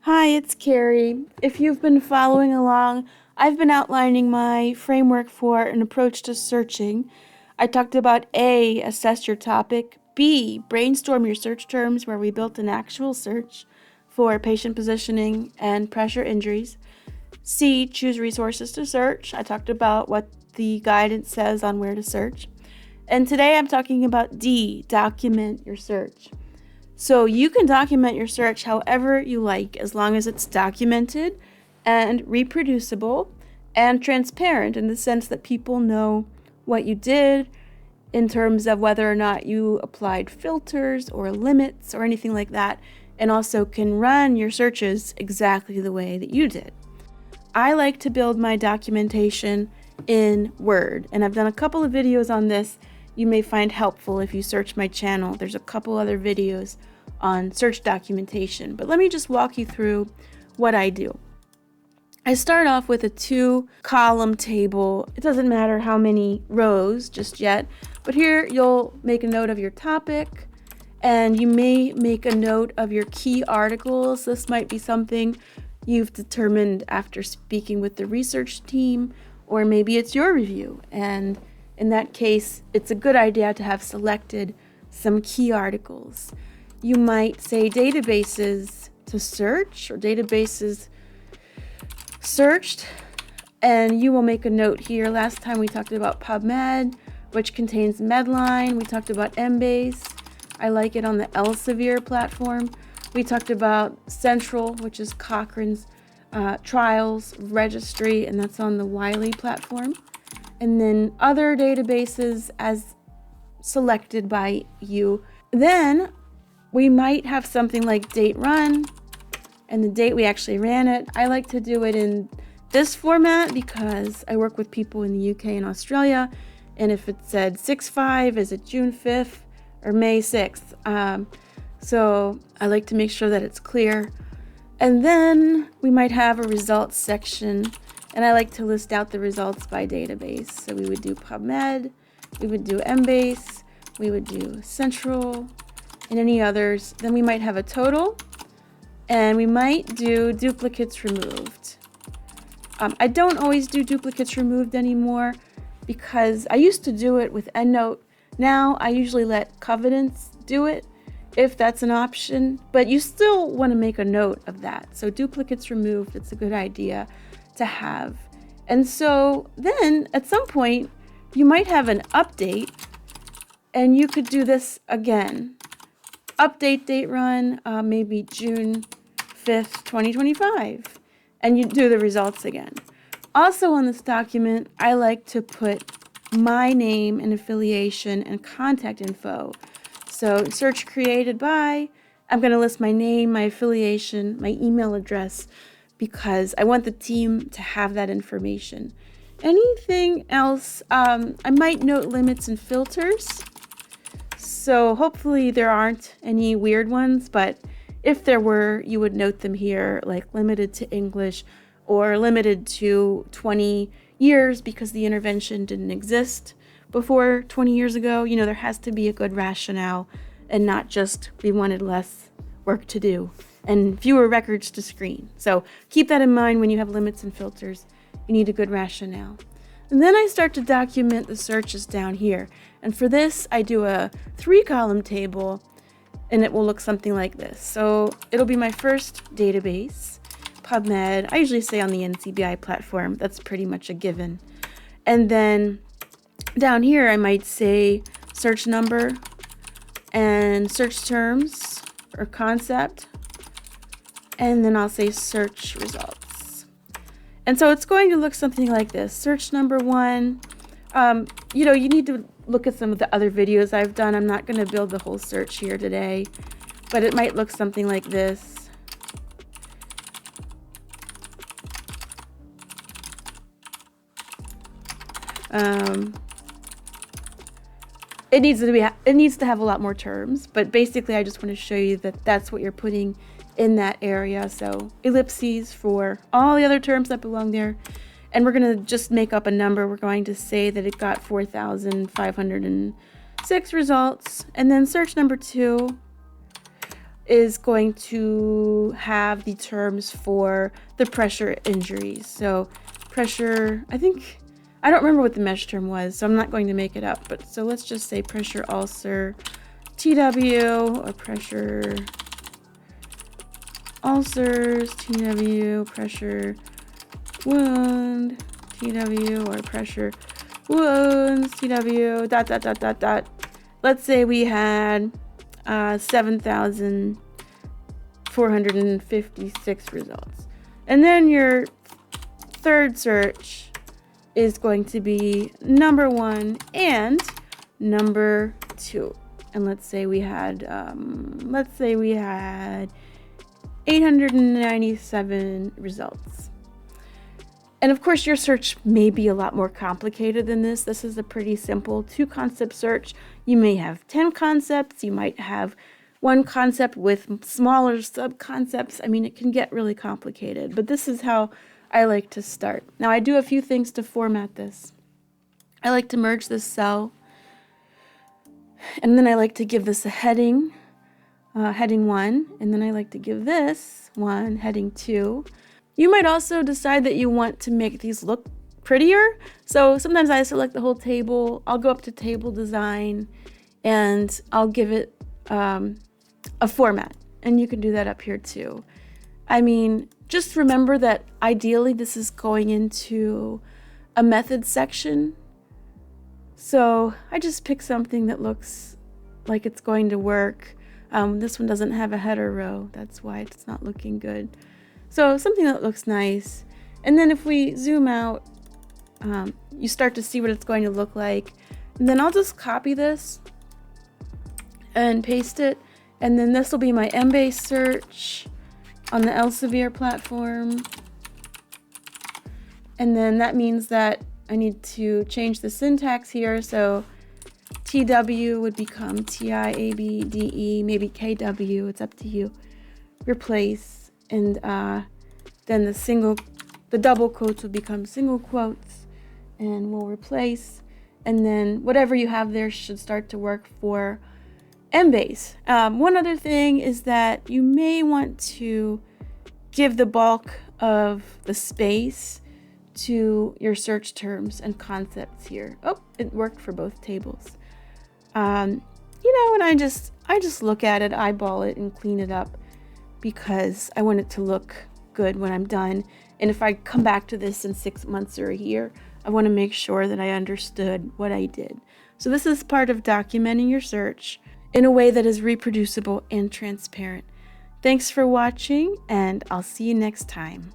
Hi, it's Carrie. If you've been following along, I've been outlining my framework for an approach to searching. I talked about A, assess your topic, B, brainstorm your search terms, where we built an actual search for patient positioning and pressure injuries. C, choose resources to search. I talked about what the guidance says on where to search. And today I'm talking about D, document your search. So you can document your search however you like, as long as it's documented and reproducible and transparent in the sense that people know what you did in terms of whether or not you applied filters or limits or anything like that, and also can run your searches exactly the way that you did. I like to build my documentation in Word, and I've done a couple of videos on this you may find helpful if you search my channel. There's a couple other videos on search documentation, but let me just walk you through what I do. I start off with a 2-column table. It doesn't matter how many rows just yet, but here you'll make a note of your topic, and you may make a note of your key articles. This might be something you've determined after speaking with the research team, or maybe it's your review, and in that case, it's a good idea to have selected some key articles. You might say databases to search or databases searched, and you will make a note here. Last time we talked about PubMed, which contains Medline. We talked about Embase. I like it on the Elsevier platform. We talked about Central, which is Cochrane's trials registry, and that's on the Wiley platform. And then other databases as selected by you. Then we might have something like date run and the date we actually ran it. I like to do it in this format because I work with people in the UK and Australia, and if it said 6/5, is it June 5th or May 6th? So I like to make sure that it's clear. And then we might have a results section, and I like to list out the results by database. So we would do PubMed, we would do Embase, we would do Central, and any others. Then we might have a total, and we might do duplicates removed. I don't always do duplicates removed anymore because I used to do it with EndNote. Now I usually let Covenants do it if that's an option, but you still want to make a note of that. So duplicates removed, it's a good idea to have. And so then at some point you might have an update, and you could do this again. Update date run, maybe June 5th, 2025, and you do the results again. Also on this document, I like to put my name and affiliation and contact info. So search created by, I'm going to list my name, my affiliation, my email address, because I want the team to have that information. Anything else? I might note limits and filters. So hopefully there aren't any weird ones, but if there were, you would note them here, like limited to English or limited to 20 years because the intervention didn't exist before 20 years ago. You know, there has to be a good rationale and not just we wanted less work to do and fewer records to screen. So keep that in mind when you have limits and filters. You need a good rationale. And then I start to document the searches down here. And for this, I do a 3-column table, and it will look something like this. So it'll be my first database, PubMed. I usually say on the NCBI platform. That's pretty much a given. And then down here, I might say search number and search terms or concept. And then I'll say search results. And so it's going to look something like this. Search number 1. You need to look at some of the other videos I've done. I'm not going to build the whole search here today, but it might look something like this. It needs to have a lot more terms, but basically I just want to show you that that's what you're putting in that area. So ellipses for all the other terms that belong there. And we're going to just make up a number. We're going to say that it got 4,506 results. And then search number 2. is going to have the terms for the pressure injuries. So pressure, I don't remember what the mesh term was, so I'm not going to make it up. But so let's just say pressure ulcer, TW, or pressure ulcers, TW, pressure wound, TW, or pressure wounds, TW, ... Let's say we had 7,456 results. And then your third search is going to be number 1 and number 2. And let's say we had 897 results. And of course, your search may be a lot more complicated than this. This is a pretty simple 2-concept search. You may have 10 concepts. You might have 1 concept with smaller sub-concepts. I mean, it can get really complicated, but this is how I like to start. Now, I do a few things to format this. I like to merge this cell, and then I like to give this a heading, heading 1, and then I like to give this one heading 2. You might also decide that you want to make these look prettier. So sometimes I select the whole table. I'll go up to table design and I'll give it a format. And you can do that up here too. I mean, just remember that ideally this is going into a method section. So I just pick something that looks like it's going to work. This one doesn't have a header row. That's why it's not looking good. So something that looks nice. And then if we zoom out, you start to see what it's going to look like. And then I'll just copy this and paste it. And then this will be my Embase search on the Elsevier platform. And then that means that I need to change the syntax here. So TW would become TIABDE, maybe KW, it's up to you. Replace. And then the double quotes will become single quotes, and we'll replace. And then whatever you have there should start to work for Embase. One other thing is that you may want to give the bulk of the space to your search terms and concepts here. Oh, it worked for both tables. And I just look at it, eyeball it, and clean it up, because I want it to look good when I'm done. And if I come back to this in 6 months or a year, I want to make sure that I understood what I did. So this is part of documenting your search in a way that is reproducible and transparent. Thanks for watching, and I'll see you next time.